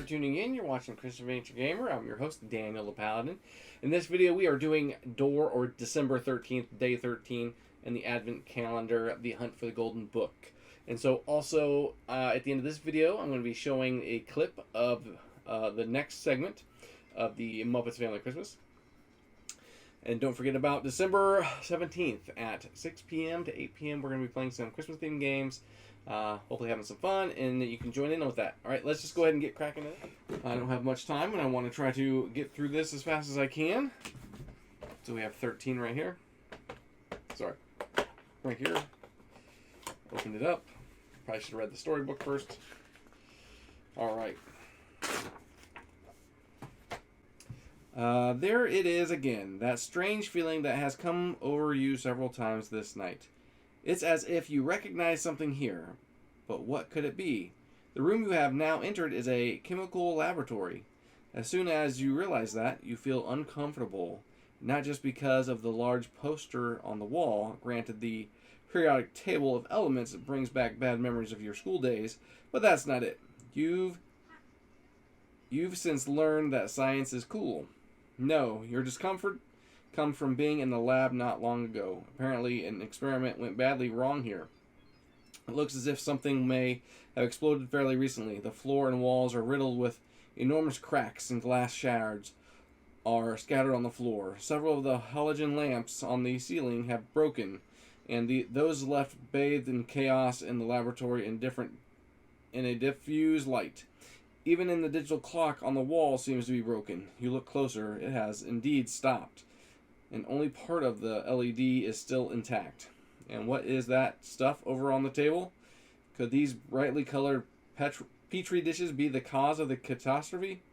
tuning in. You're watching Christopher Adventure Gamer. I'm your host, Daniel the Paladin. In this video, we are doing Door, or December 13th, Day 13, in the Advent Calendar, The Hunt for the Golden Book. And so, also, at the end of this video, I'm going to be showing a clip of the next segment of the Muppets Family Christmas. And don't forget about December 17th at 6 p.m. to 8 p.m. We're going to be playing some Christmas-themed games. Hopefully having some fun, and you can join in with that. Alright, let's just go ahead and get cracking it. I don't have much time, and I want to try to get through this as fast as I can. So we have 13 right here. Sorry. Right here. Opened it up. Probably should have read the storybook first. Alright. There it is again. That strange feeling that has come over you several times this night. It's as if you recognize something here. But what could it be? The room you have now entered is a chemical laboratory. As soon as you realize that, you feel uncomfortable. Not just because of the large poster on the wall, granted the periodic table of elements that brings back bad memories of your school days, but that's not it. You've since learned that science is cool. No, your discomfort comes from being in the lab not long ago. Apparently, an experiment went badly wrong here. It looks as if something may have exploded fairly recently. The floor and walls are riddled with enormous cracks, and glass shards are scattered on the floor. Several of the halogen lamps on the ceiling have broken, and those left bathed in chaos in the laboratory in a diffuse light. Even in the digital clock on the wall seems to be broken. You look closer, it has indeed stopped, and only part of the LED is still intact. And what is that stuff over on the table? Could these brightly colored petri dishes be the cause of the catastrophe?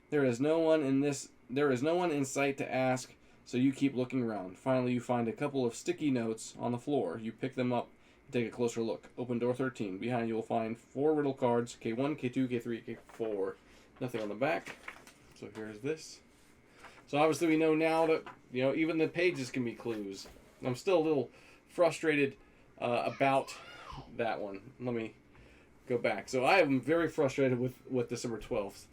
There is no one in sight to ask, so you keep looking around. Finally, you find a couple of sticky notes on the floor. You pick them up and take a closer look. Open door 13. Behind you will find 4 riddle cards, K1, K2, K3, K4. Nothing on the back. So here's this. So obviously we know now that, even the pages can be clues. I'm still a little frustrated about that one. Let me go back. So I am very frustrated with December 12th.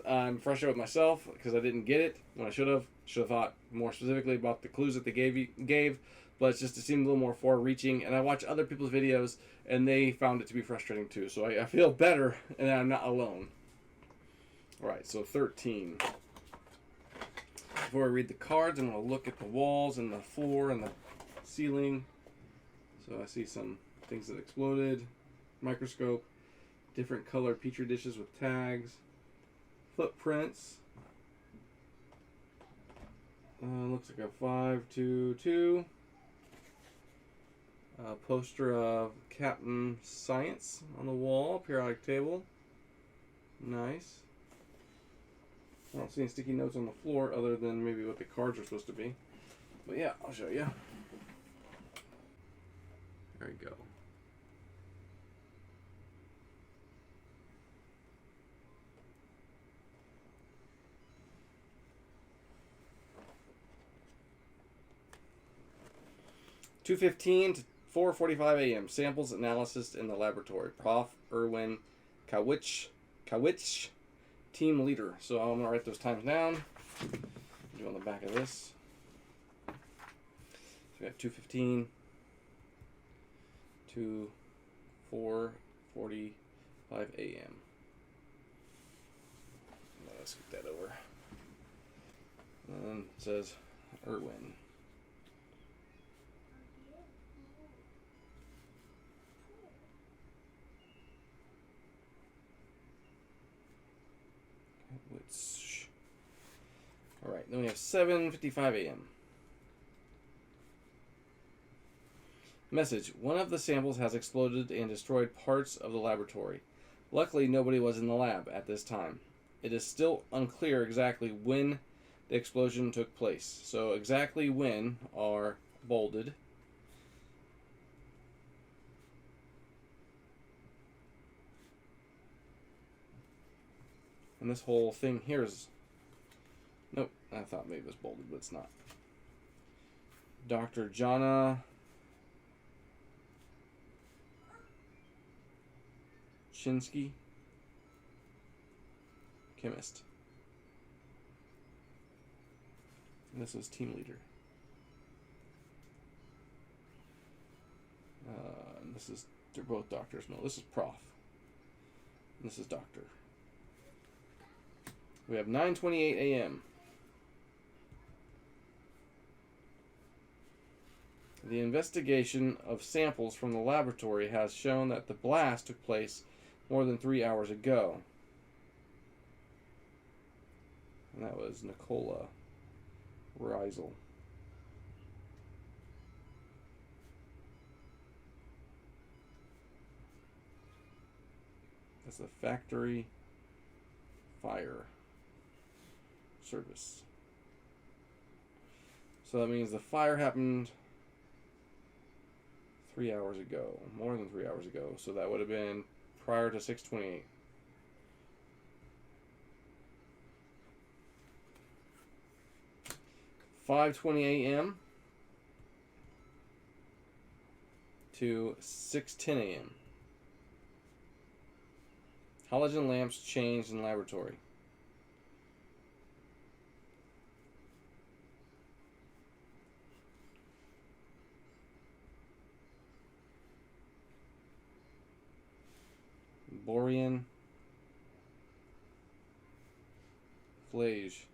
I'm frustrated with myself because I didn't get it when I should have. Should have thought more specifically about the clues that they gave, but it seemed a little more far-reaching. And I watched other people's videos, and they found it to be frustrating too. So I feel better, and I'm not alone. All right, so 13. Before I read the cards, I'm going to look at the walls and the floor and the ceiling. So I see some things that exploded. Microscope. Different colored petri dishes with tags. Footprints. Looks like a 522. A poster of Captain Science on the wall. Periodic table. Nice. I don't see any sticky notes on the floor other than maybe what the cards are supposed to be. But yeah, I'll show you. There you go. (2:15 to 4:45 a.m.) Samples analysis in the laboratory. Prof. Erwin Kawich, team leader. So I'm going to write those times down. Do on the back of this. So we got 2:15 to 4:45 a.m. Let's get that over. And it says Erwin. Alright, then we have 7:55 a.m. Message. One of the samples has exploded and destroyed parts of the laboratory. Luckily, nobody was in the lab at this time. It is still unclear exactly when the explosion took place. So exactly when are bolded. And this whole thing here is... Nope, I thought maybe it was bolded, but it's not. Dr. Jana Chinsky. chemist. And this was team leader. And this is, they're both doctors. No, this is prof. And this is doctor. We have 9:28 a.m. The investigation of samples from the laboratory has shown that the blast took place more than 3 hours ago. And that was Nicola Reisel. That's the factory fire service. So that means the fire happened 3 hours ago, more than 3 hours ago. So that would have been prior to 6:28. (5:20 a.m. to 6:10 a.m.) Halogen lamps changed in laboratory. Borean Flage.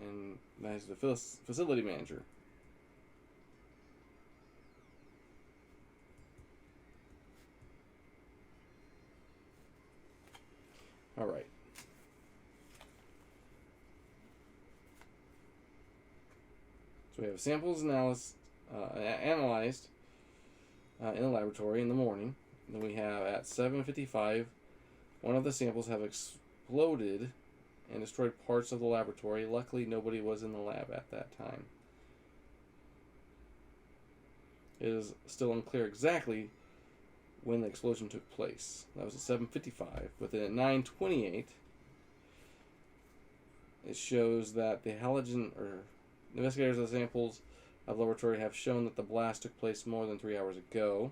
And that's the facility manager. All right. So we have samples analyzed in the laboratory in the morning. And then we have at 7:55, one of the samples have exploded and destroyed parts of the laboratory. Luckily, nobody was in the lab at that time. It is still unclear exactly when the explosion took place. That was at 7:55. But then at 9:28, it shows that the investigators of the samples of the laboratory have shown that the blast took place more than 3 hours ago.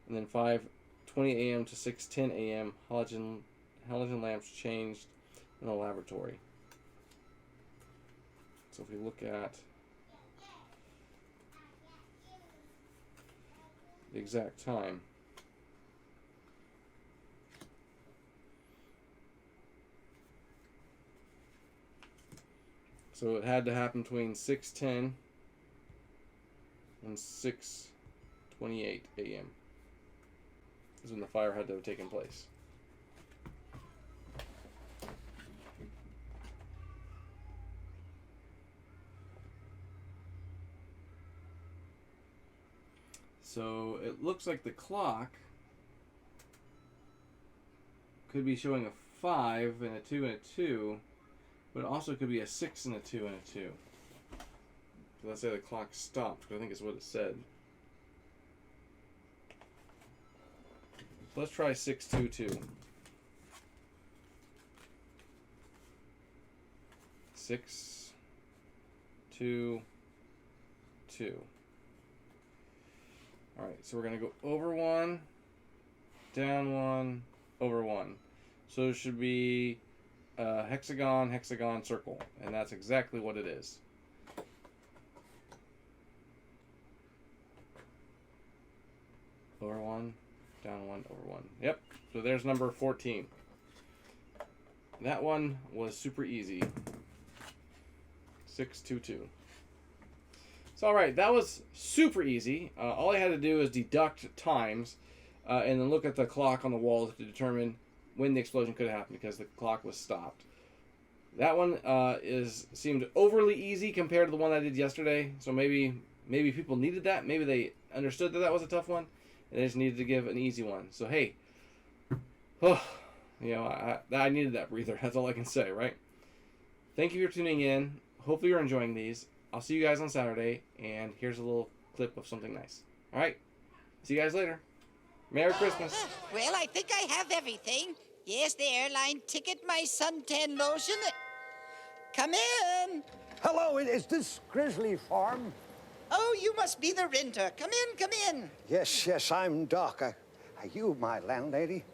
And then 5:20 a.m. to 6:10 a.m. halogen lamps changed in the laboratory. So if we look at the exact time, so it had to happen between 6:10 and 6:28 a.m. is when the fire had to have taken place. So it looks like the clock could be showing a 5 and a 2 and a 2, but it also could be a 6 and a 2 and a 2. So let's say the clock stopped, because I think it's what it said. So let's try 622. 6, 2, 2. Alright, so we're going to go over 1, down 1, over 1. So it should be hexagon, hexagon, circle. And that's exactly what it is. Over 1, down 1, over 1. Yep, so there's number 14. That one was super easy. 622. So, alright, that was super easy. All I had to do is deduct times and then look at the clock on the wall to determine when the explosion could have happened because the clock was stopped. That one seemed overly easy compared to the one I did yesterday. So maybe people needed that. Maybe they understood that was a tough one and they just needed to give an easy one. So, hey, I needed that breather. That's all I can say, right? Thank you for tuning in. Hopefully you're enjoying these. I'll see you guys on Saturday, and here's a little clip of something nice. All right, see you guys later. Merry Christmas. Well, I think I have everything. Yes, the airline ticket, my suntan lotion. Come in. Hello, is this Grizzly Farm? Oh, you must be the renter. Come in, come in. Yes, I'm Doc. Are you my landlady?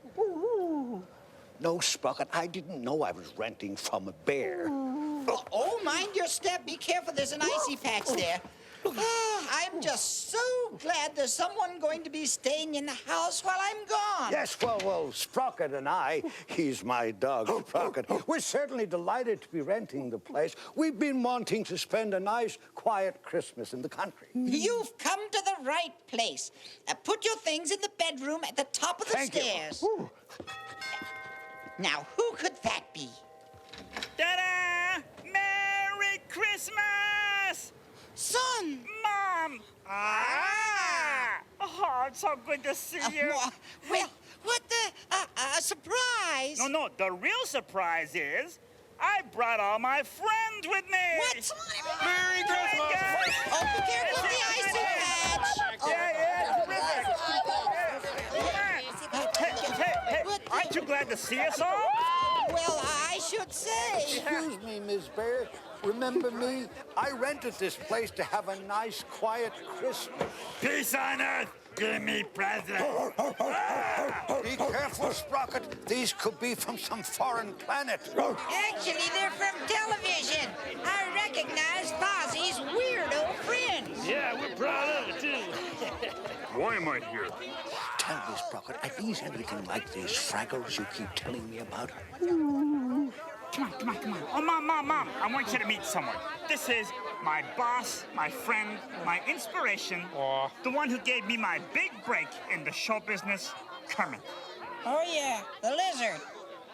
No, Sprocket, I didn't know I was renting from a bear. Oh, mind your step. Be careful. There's an icy patch there. I'm just so glad there's someone going to be staying in the house while I'm gone. Yes, well, Sprocket and I, he's my dog, Sprocket, we're certainly delighted to be renting the place. We've been wanting to spend a nice, quiet Christmas in the country. You've come to the right place. Put your things in the bedroom at the top of the Thank you. stairs. Ooh. Now, who could that be? Ta-da! Merry Christmas! Son! Mom! Ah! Oh, it's so good to see you. Well, what the? Surprise! No, the real surprise is I brought all my friends with me. What? Merry Christmas! Oh, be careful with the icy patch! Yeah, terrific. Hey, aren't you glad to see us all? Well, I should say. Excuse me, Miss Bear. Remember me? I rented this place to have a nice, quiet Christmas. Peace on earth. Give me presents. Be careful, Sprocket. These could be from some foreign planet. Actually, they're from television. I recognize Fozzie's weirdo friends. Yeah, we're proud of it, too. Why am I here? Tell me, Sprocket, are these anything like these Fraggles you keep telling me about? Come on. Oh, Mom, I want you to meet someone. This is my boss, my friend, my inspiration, the one who gave me my big break in the show business, Kermit. Oh, yeah, the lizard.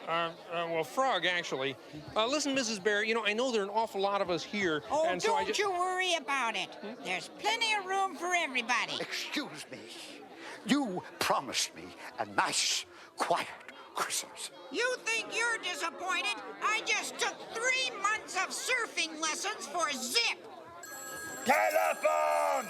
Well, Frog, actually. Listen, Mrs. Bear, you know, I know there are an awful lot of us here, Oh, and so I don't just... you worry about it. There's plenty of room for everybody. Excuse me. You promised me a nice, quiet Christmas. You think you're disappointed? I just took 3 months of surfing lessons for Zip. Telephone!